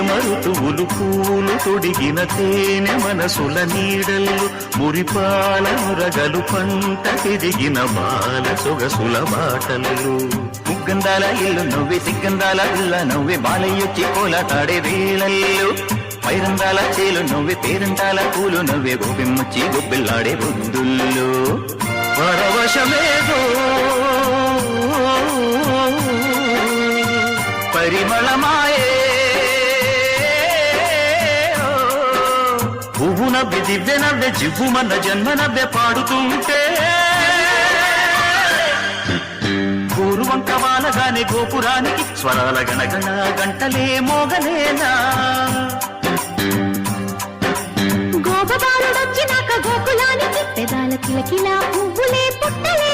ప్రేమ ఋతువులు పూలు తొడిగిన తేనె మనసుల నీడల్లు మురిపాల మురగలు పంట తిరిగిన బాల సొగసుల బాటలు ముగ్గందాల ఇల్లు నవ్వే సిగ్గందాల ఇల్ల నవ్వే బాలయ్యొచ్చి కోలాటాడే వేళల్లో పైరందాల చేలు నవ్వే పేరంటాల పూలు నవ్వే గోపిమ్మొచ్చి గొబ్బిల్లాడే బుద్ధుల్లో పరవశమేదో పరిమళమాయే పువ్వు నవ్వె దివ్య నవ్వె జివ్వుమన్న జన్మ నవ్వె పాడుతుంటే పూర్వంక వాలగానే గోపురానికి స్వరాల గణగణ గంటలే మోగలేనా గోపబాలుడొచ్చినాక గోకులానికి పెదాల కిలకిలా పువ్వులే పుట్టలే